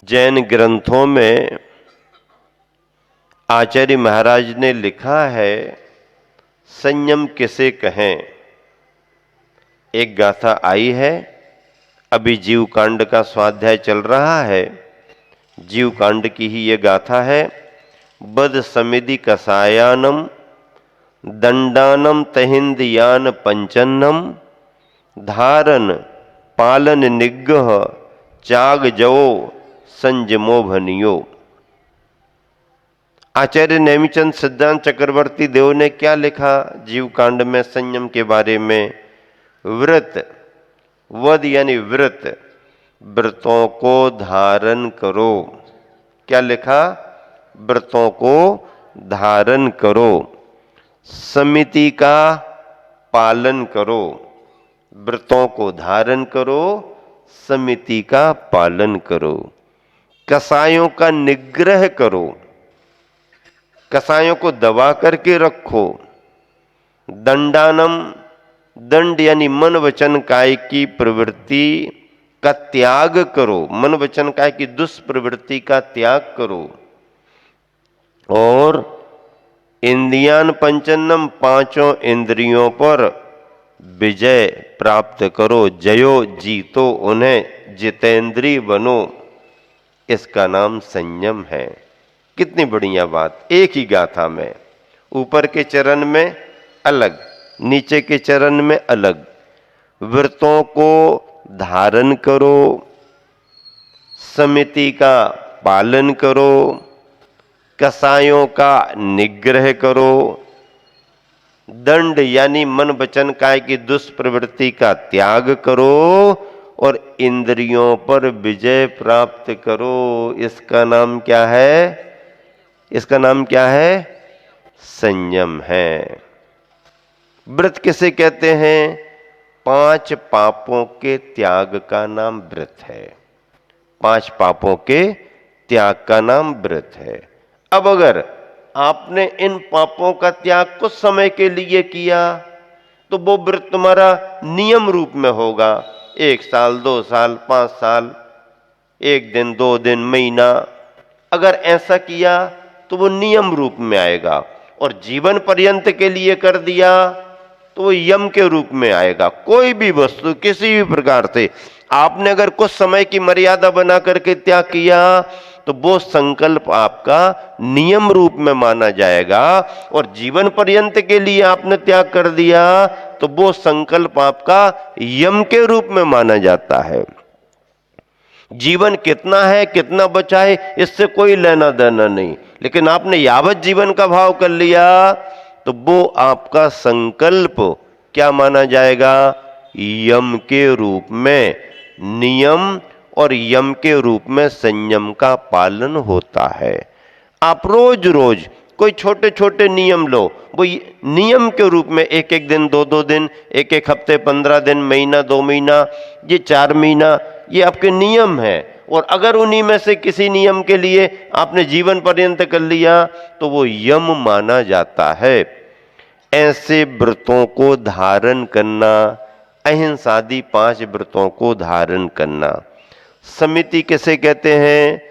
जैन ग्रंथों में आचार्य महाराज ने लिखा है, संयम किसे कहें। एक गाथा आई है, अभी जीव कांड का स्वाध्याय चल रहा है, जीव कांड की ही ये गाथा है। बद समिधि कसायानम दंडानम तहिंदयान पंचन्नम धारन पालन निग्रह चाग जवो संजमो भनियो। आचार्य नेमिचंद सिद्धांत चक्रवर्ती देव ने क्या लिखा जीव कांड में संयम के बारे में। व्रत, वद यानी व्रत, व्रतों को धारण करो। क्या लिखा? व्रतों को धारण करो। समिति का पालन करो। व्रतों को धारण करो, समिति का पालन करो। कसायों का निग्रह करो, कसायों को दबा करके रखो। दंडानम, दंड यानी मन वचन काय की प्रवृत्ति का त्याग करो, मन वचन काय की दुष्प्रवृत्ति का त्याग करो। और इंद्रियान पंचन्नम, पांचों इंद्रियों पर विजय प्राप्त करो। जयो, जीतो उन्हें, जितेंद्रीय बनो। इसका नाम संयम है। कितनी बढ़िया बात, एक ही गाथा में, ऊपर के चरण में अलग, नीचे के चरण में अलग। व्रतों को धारण करो, समिति का पालन करो, कसायों का निग्रह करो, दंड यानी मन वचन काय की दुष्प्रवृत्ति का त्याग करो और इंद्रियों पर विजय प्राप्त करो। इसका नाम क्या है? इसका नाम क्या है? संयम है। व्रत किसे कहते हैं? 5 पापों के त्याग का नाम व्रत है। 5 पापों के त्याग का नाम व्रत है। अब अगर आपने इन पापों का त्याग कुछ समय के लिए किया तो वो व्रत तुम्हारा नियम रूप में होगा। 1 साल, 2 साल, 5 साल, 1 दिन, 2 दिन, महीना, अगर ऐसा किया तो वो नियम रूप में आएगा। और जीवन पर्यंत के लिए कर दिया तो वो यम के रूप में आएगा। कोई भी वस्तु किसी भी प्रकार से आपने अगर कुछ समय की मर्यादा बना करके त्याग किया तो वो संकल्प आपका नियम रूप में माना जाएगा। और जीवन पर्यंत के लिए आपने त्याग कर दिया तो वो संकल्प आपका यम के रूप में माना जाता है। जीवन कितना है, कितना बचा है, इससे कोई लेना देना नहीं, लेकिन आपने यावत जीवन का भाव कर लिया तो वो आपका संकल्प क्या माना जाएगा? यम के रूप में। नियम और यम के रूप में संयम का पालन होता है। आप रोज रोज कोई छोटे छोटे नियम लो, वो नियम के रूप में 1-1 दिन, 2-2 दिन, 1-1 हफ्ते, 15 दिन, महीना, 2 महीना, ये 4 महीना, ये आपके नियम है। और अगर उन्हीं में से किसी नियम के लिए आपने जीवन पर्यंत कर लिया तो वो यम माना जाता है। ऐसे व्रतों को धारण करना, अहिंसादि 5 व्रतों को धारण करना। समिति किसे कहते हैं?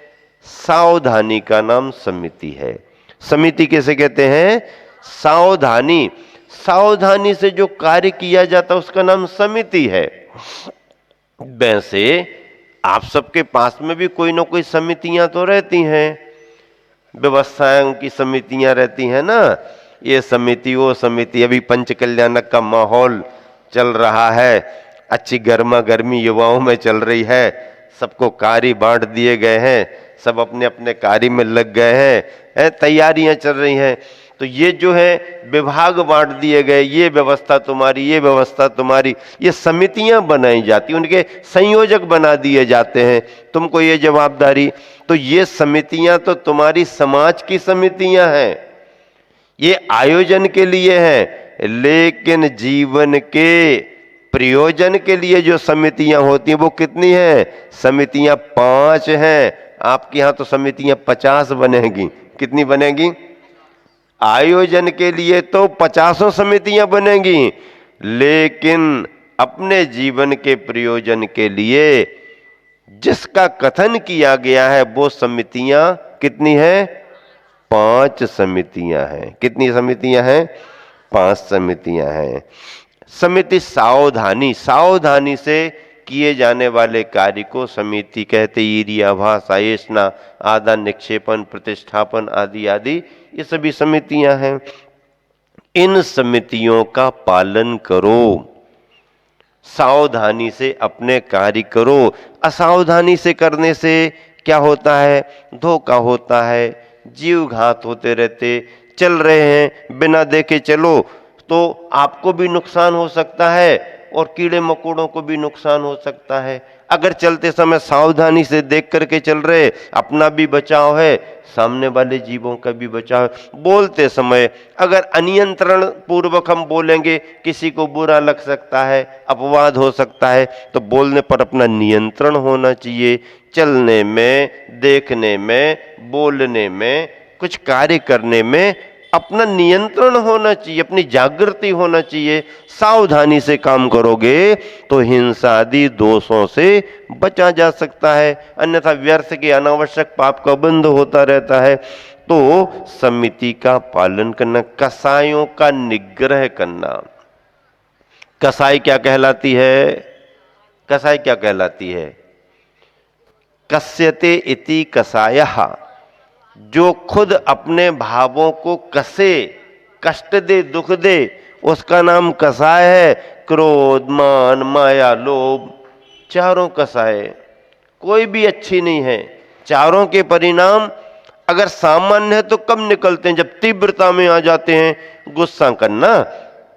सावधानी का नाम समिति है। समिति किसे कहते हैं? सावधानी। सावधानी से जो कार्य किया जाता है उसका नाम समिति है। वैसे आप सबके पास में भी कोई ना कोई समितियां तो रहती हैं, व्यवसायों की समितियां रहती हैं ना, ये समिति वो समिति। अभी पंच कल्याणक का माहौल चल रहा है, अच्छी गर्मा गर्मी युवाओं में चल रही है, सबको कार्य बांट दिए गए हैं, सब अपने अपने कार्य में लग गए हैं, तैयारियां चल रही हैं। तो ये जो है विभाग बांट दिए गए, ये व्यवस्था तुम्हारी, ये व्यवस्था तुम्हारी, ये समितियां बनाई जाती, उनके संयोजक बना दिए जाते हैं, तुमको ये जवाबदारी। तो ये समितियां तो तुम्हारी समाज की समितियां हैं, ये आयोजन के लिए है। लेकिन जीवन के प्रयोजन के लिए जो समितियां होती हैं वो कितनी हैं? समितियां 5 हैं। आपके यहां तो समितियां 50 बनेंगी। कितनी बनेंगी? आयोजन के लिए तो 50 समितियां बनेंगी, लेकिन अपने जीवन के प्रयोजन के लिए जिसका कथन किया गया है वो समितियां कितनी है? 5 समितियां हैं। कितनी समितियां हैं? 5 समितियां हैं। समिति सावधानी, सावधानी से किए जाने वाले कार्य को समिति कहते। ईर्ष्या, भाषा, ऐष्णा, आदान निक्षेपण, प्रतिष्ठापन आदि आदि ये सभी समितियां हैं। इन समितियों का पालन करो, सावधानी से अपने कार्य करो। असावधानी से करने से क्या होता है? धोखा होता है, जीव घात होते रहते। चल रहे हैं बिना देखे चलो तो आपको भी नुकसान हो सकता है और कीड़े मकोड़ों को भी नुकसान हो सकता है। अगर चलते समय सावधानी से देख करके चल रहे, अपना भी बचाव है, सामने वाले जीवों का भी बचाव है। बोलते समय अगर अनियंत्रण पूर्वक हम बोलेंगे, किसी को बुरा लग सकता है, अपवाद हो सकता है, तो बोलने पर अपना नियंत्रण होना चाहिए। चलने में, देखने में, बोलने में, कुछ कार्य करने में अपना नियंत्रण होना चाहिए, अपनी जागृति होना चाहिए। सावधानी से काम करोगे तो हिंसा आदि दोषों से बचा जा सकता है, अन्यथा व्यर्थ के अनावश्यक पाप का बंध होता रहता है। तो समिति का पालन करना, कसायों का निग्रह करना। कसाई क्या कहलाती है? कसाई क्या कहलाती है? कस्यते इति कसायः, जो खुद अपने भावों को कसे, कष्ट दे, दुख दे, उसका नाम कसाय है। क्रोध, मान, माया, लोभ, चारों कसाय, कोई भी अच्छी नहीं है। चारों के परिणाम अगर सामान्य है तो कम निकलते हैं, जब तीव्रता में आ जाते हैं। गुस्सा करना,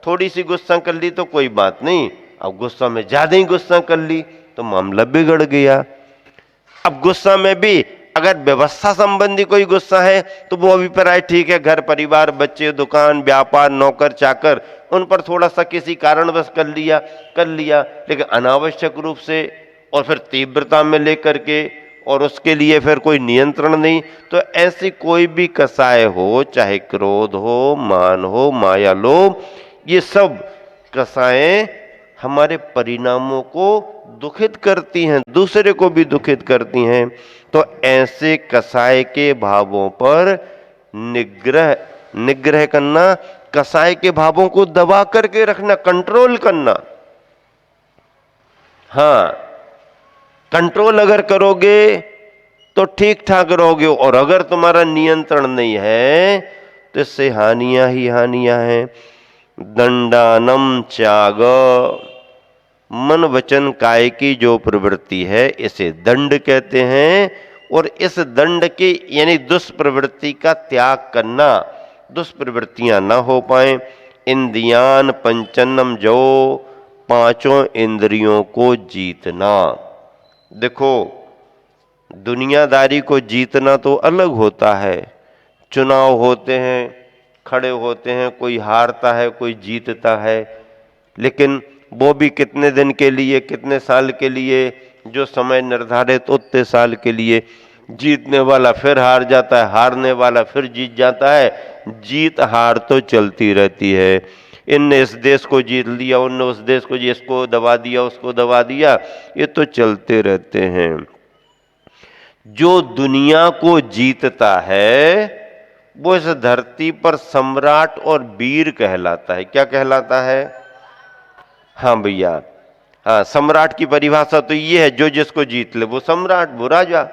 थोड़ी सी गुस्सा कर ली तो कोई बात नहीं, अब गुस्सा में ज्यादा ही गुस्सा कर ली तो मामला बिगड़ गया। अब गुस्सा में भी अगर व्यवस्था संबंधी कोई गुस्सा है तो वो अभिप्राय ठीक है, घर परिवार, बच्चे, दुकान, व्यापार, नौकर चाकर, उन पर थोड़ा सा किसी कारणवश कर लिया, लेकिन अनावश्यक रूप से और फिर तीव्रता में लेकर के, और उसके लिए फिर कोई नियंत्रण नहीं। तो ऐसी कोई भी कसाय हो, चाहे क्रोध हो, मान हो, माया, लोभ, ये सब कसाएं हमारे परिणामों को दुखित करती हैं, दूसरे को भी दुखित करती हैं। तो ऐसे कसाय के भावों पर निग्रह करना, कसाय के भावों को दबा करके रखना, कंट्रोल करना। हाँ, कंट्रोल अगर करोगे तो ठीक ठाक रहोगे, और अगर तुम्हारा नियंत्रण नहीं है तो इससे हानियां ही हानियां हैं। दंडानम त्याग, मन वचन काय की जो प्रवृत्ति है इसे दंड कहते हैं, और इस दंड के यानी दुष्प्रवृत्ति का त्याग करना, दुष्प्रवृत्तियां ना हो पाए। इंद्रियान पंचन्नम, जो 5 इंद्रियों को जीतना। देखो, दुनियादारी को जीतना तो अलग होता है। चुनाव होते हैं, खड़े होते हैं, कोई हारता है, कोई जीतता है, लेकिन वो भी कितने दिन के लिए, कितने साल के लिए, जो समय निर्धारित उतने साल के लिए। जीतने वाला फिर हार जाता है, हारने वाला फिर जीत जाता है। जीत हार तो चलती रहती है। इनने इस देश को जीत लिया, उनने उस देश को, इसको दबा दिया, उसको दबा दिया, ये तो चलते रहते हैं। जो दुनिया को जीतता है वो इस धरती पर सम्राट और वीर कहलाता है। क्या कहलाता है? हाँ भैया, हाँ, सम्राट की परिभाषा तो ये है, जो जिसको जीत ले वो सम्राट, वो राजा।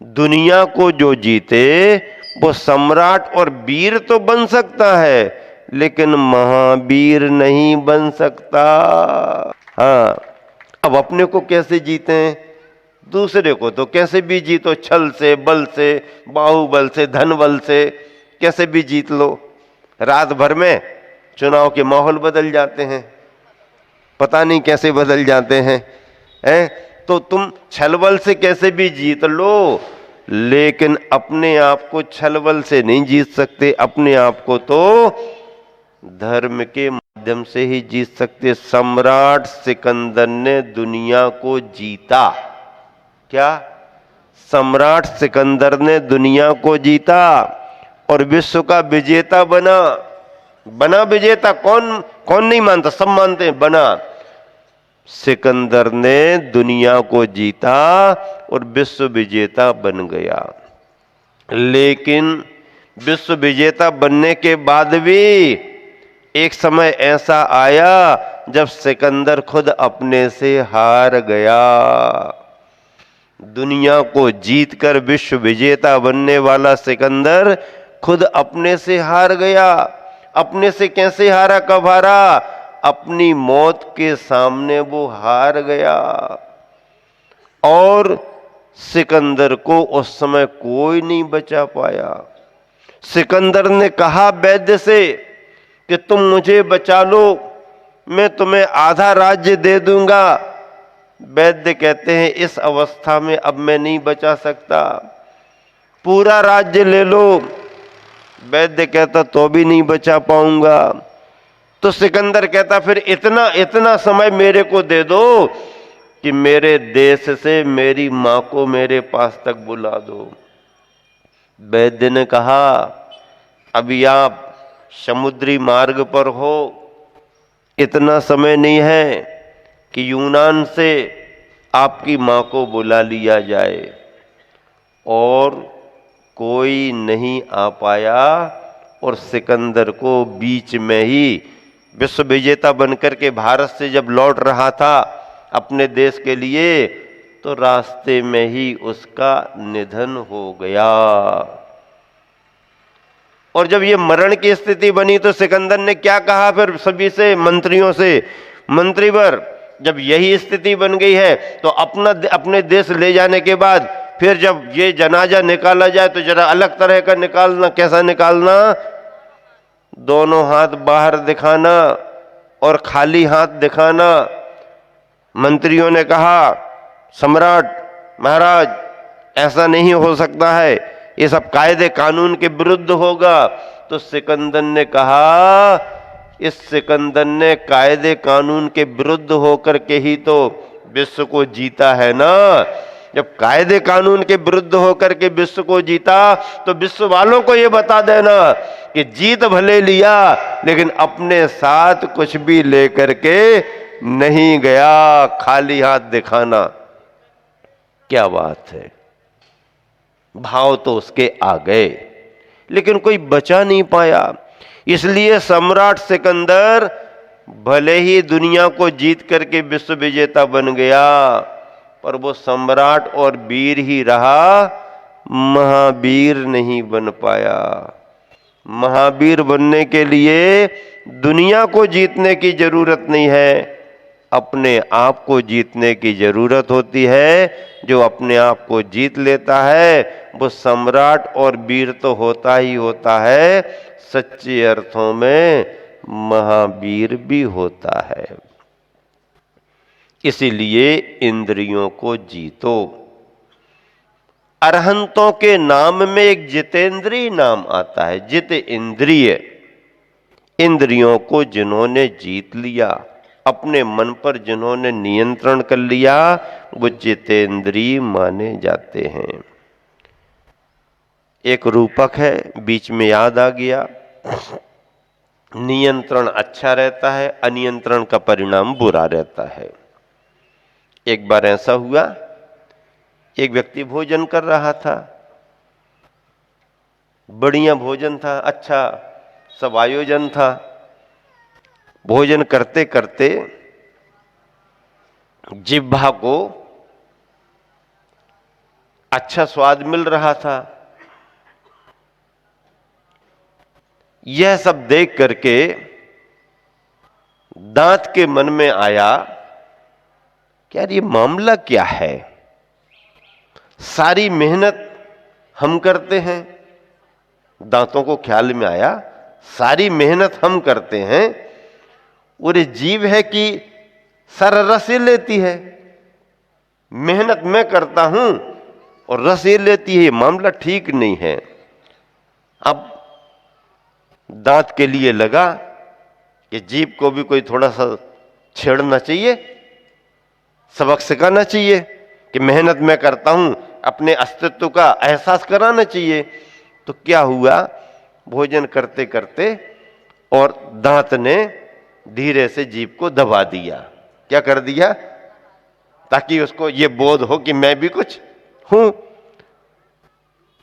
दुनिया को जो जीते वो सम्राट और वीर तो बन सकता है, लेकिन महावीर नहीं बन सकता। हाँ, अब अपने को कैसे जीते? दूसरे को तो कैसे भी जीतो, छल से, बल से, बाहुबल से, धन बल से, कैसे भी जीत लो। रात भर में चुनाव के माहौल बदल जाते हैं, पता नहीं कैसे बदल जाते हैं, तो तुम छलबल से कैसे भी जीत लो, लेकिन अपने आप को छलबल से नहीं जीत सकते। अपने आप को तो धर्म के माध्यम से ही जीत सकते। सम्राट सिकंदर ने दुनिया को जीता। क्या? सम्राट सिकंदर ने दुनिया को जीता और विश्व का विजेता बना विजेता। कौन नहीं मानता? सब मानते हैं, बना। सिकंदर ने दुनिया को जीता और विश्व विजेता बन गया। लेकिन विश्व विजेता बनने के बाद भी एक समय ऐसा आया जब सिकंदर खुद अपने से हार गया। दुनिया को जीतकर विश्व विजेता बनने वाला सिकंदर खुद अपने से हार गया। अपने से कैसे हारा, कब हारा? अपनी मौत के सामने वो हार गया। और सिकंदर को उस समय कोई नहीं बचा पाया। सिकंदर ने कहा वैद्य से कि तुम मुझे बचा लो, मैं तुम्हें आधा राज्य दे दूंगा। वैद्य कहते हैं इस अवस्था में अब मैं नहीं बचा सकता, पूरा राज्य ले लो। वैद्य कहता तो भी नहीं बचा पाऊंगा। तो सिकंदर कहता फिर इतना इतना समय मेरे को दे दो कि मेरे देश से मेरी मां को मेरे पास तक बुला दो। वैद्य ने कहा अभी आप समुद्री मार्ग पर हो, इतना समय नहीं है कि यूनान से आपकी मां को बुला लिया जाए। और कोई नहीं आ पाया और सिकंदर को बीच में ही विश्व विजेता बनकर के भारत से जब लौट रहा था अपने देश के लिए, तो रास्ते में ही उसका निधन हो गया। और जब ये मरण की स्थिति बनी तो सिकंदर ने क्या कहा फिर सभी से, मंत्रियों से, मंत्रीवर जब यही स्थिति बन गई है तो अपने देश ले जाने के बाद फिर जब ये जनाजा निकाला जाए तो जरा अलग तरह का निकालना। कैसा निकालना? दोनों हाथ बाहर दिखाना और खाली हाथ दिखाना। मंत्रियों ने कहा सम्राट महाराज ऐसा नहीं हो सकता है, ये सब कायदे कानून के विरुद्ध होगा। तो सिकंदर ने कहा इस सिकंदर ने कायदे कानून के विरुद्ध होकर के ही तो विश्व को जीता है ना। जब कायदे कानून के विरुद्ध होकर के विश्व को जीता तो विश्व वालों को यह बता देना कि जीत भले लिया लेकिन अपने साथ कुछ भी लेकर के नहीं गया, खाली हाथ दिखाना। क्या बात है, भाव तो उसके आ गए लेकिन कोई बचा नहीं पाया। इसलिए सम्राट सिकंदर भले ही दुनिया को जीत करके विश्व विजेता बन गया पर वो सम्राट और वीर ही रहा, महावीर नहीं बन पाया। महावीर बनने के लिए दुनिया को जीतने की जरूरत नहीं है, अपने आप को जीतने की जरूरत होती है। जो अपने आप को जीत लेता है वो सम्राट और वीर तो होता ही होता है, सच्चे अर्थों में महावीर भी होता है। इसीलिए इंद्रियों को जीतो। अरहंतों के नाम में एक जितेंद्रिय नाम आता है, जित इंद्रिय। इंद्रियों को जिन्होंने जीत लिया, अपने मन पर जिन्होंने नियंत्रण कर लिया, वो जितेंद्रिय माने जाते हैं। एक रूपक है, बीच में याद आ गया। नियंत्रण अच्छा रहता है, अनियंत्रण का परिणाम बुरा रहता है। एक बार ऐसा हुआ, एक व्यक्ति भोजन कर रहा था, बढ़िया भोजन था, अच्छा सब आयोजन था। भोजन करते करते जिह्वा को अच्छा स्वाद मिल रहा था। यह सब देख करके दांत के मन में आया कि यार ये मामला क्या है, सारी मेहनत हम करते हैं। दांतों को ख्याल में आया सारी मेहनत हम करते हैं और ये जीव है कि सारा रस ये लेती है। मेहनत मैं करता हूं और रस ये लेती है, ये मामला ठीक नहीं है। अब दांत के लिए लगा कि जीभ को भी कोई थोड़ा सा छेड़ना चाहिए, सबक सिखाना चाहिए कि मेहनत मैं करता हूं, अपने अस्तित्व का एहसास कराना चाहिए। तो क्या हुआ, भोजन करते करते और दांत ने धीरे से जीभ को दबा दिया। क्या कर दिया? ताकि उसको ये बोध हो कि मैं भी कुछ हूं।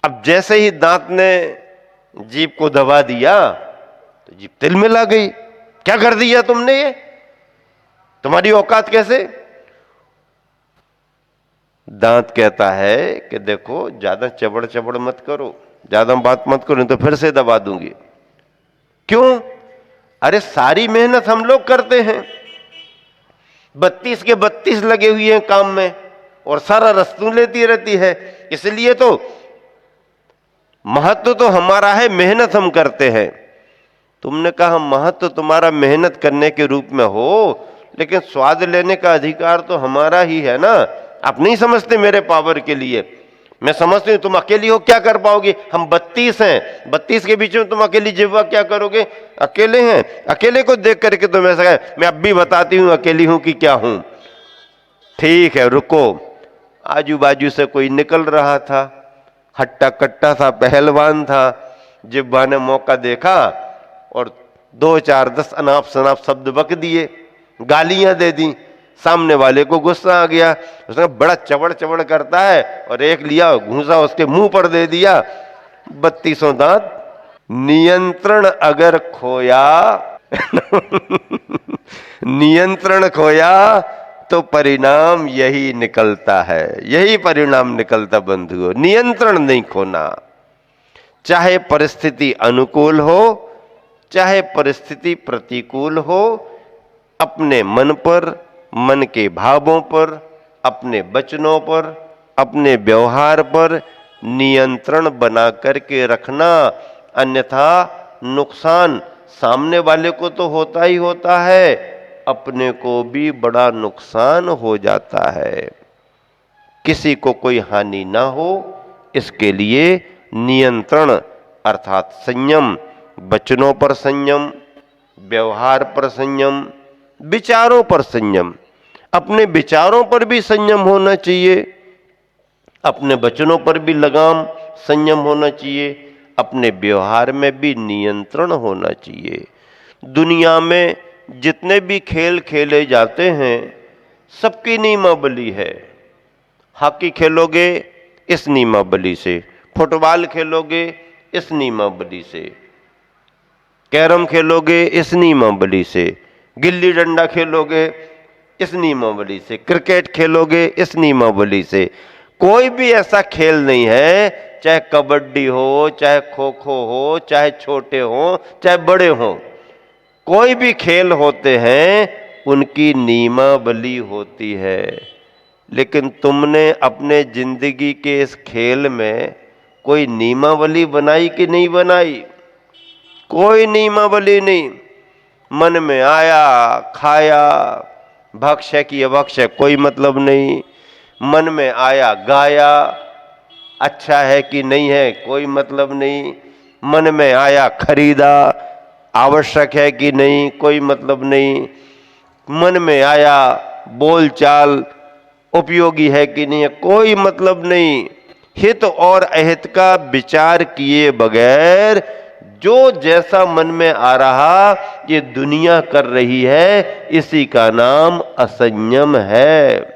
अब जैसे ही दांत ने जीभ को दबा दिया तो जीभ तिल मिला गई। क्या कर दिया तुमने? ये तुम्हारी औकात कैसे? दांत कहता है कि देखो ज्यादा चबड़ चबड़ मत करो, ज्यादा बात मत करो, नहीं तो फिर से दबा दूंगी। क्यों? अरे सारी मेहनत हम लोग करते हैं, 32 के 32 लगे हुए हैं काम में, और सारा रस तू लेती रहती है। इसलिए तो महत्व तो हमारा है, मेहनत हम करते हैं। तुमने कहा महत्व तुम्हारा मेहनत करने के रूप में हो, लेकिन स्वाद लेने का अधिकार तो हमारा ही है ना। आप नहीं समझते मेरे पावर के लिए, मैं समझती हूं तुम अकेली हो क्या कर पाओगे। हम 32 हैं, 32 के बीच में तुम अकेली जिह्वा क्या करोगे? अकेले हैं, अकेले को देख करके तुम ऐसा कहे, मैं अब भी बताती हूं अकेली हूं कि क्या हूं। ठीक है रुको। आजू बाजू से कोई निकल रहा था, हट्टा कट्टा था, पहलवान था। जिह्वा ने मौका देखा और 2 4 10 अनाप शनाप शब्द बक दिए, गालियां दे दी। सामने वाले को गुस्सा आ गया, उसने बड़ा चबड़ चबड़ करता है, और एक लिया घूंसा उसके मुंह पर दे दिया, 32 दांत। नियंत्रण अगर खोया नियंत्रण खोया तो परिणाम यही निकलता है, यही परिणाम निकलता बंधुओं। नियंत्रण नहीं खोना, चाहे परिस्थिति अनुकूल हो चाहे परिस्थिति प्रतिकूल हो, अपने मन पर, मन के भावों पर, अपने वचनों पर, अपने व्यवहार पर नियंत्रण बना करके रखना। अन्यथा नुकसान सामने वाले को तो होता ही होता है, अपने को भी बड़ा नुकसान हो जाता है। किसी को कोई हानि ना हो, इसके लिए नियंत्रण अर्थात संयम, वचनों पर संयम, व्यवहार पर संयम, विचारों पर संयम। अपने विचारों पर भी संयम होना चाहिए, अपने वचनों पर भी लगाम संयम होना चाहिए, अपने व्यवहार में भी नियंत्रण होना चाहिए। दुनिया में जितने भी खेल खेले जाते हैं सबकी नियमावली है। हॉकी खेलोगे इस नियमावली से, फुटबॉल खेलोगे इस नियमावली से, कैरम खेलोगे इस नियमावली से, गिल्ली डंडा खेलोगे इस नियमावली से, क्रिकेट खेलोगे इस नियमावली से। कोई भी ऐसा खेल नहीं है, चाहे कबड्डी हो, चाहे खो खो हो, चाहे छोटे हो, चाहे बड़े हो, कोई भी खेल होते हैं उनकी नियमावली होती है। लेकिन तुमने अपने जिंदगी के इस खेल में कोई नियमावली बनाई कि नहीं बनाई? कोई नियमावली नहीं। मन में आया खाया, भक्ष्य की अभक्ष्य कोई मतलब नहीं। मन में आया गाया, अच्छा है कि नहीं है कोई मतलब नहीं। मन में आया खरीदा, आवश्यक है कि नहीं कोई मतलब नहीं। मन में आया बोलचाल उपयोगी है कि नहीं है कोई मतलब नहीं। हित और अहित का विचार किए बगैर जो जैसा मन में आ रहा ये दुनिया कर रही है, इसी का नाम असंयम है।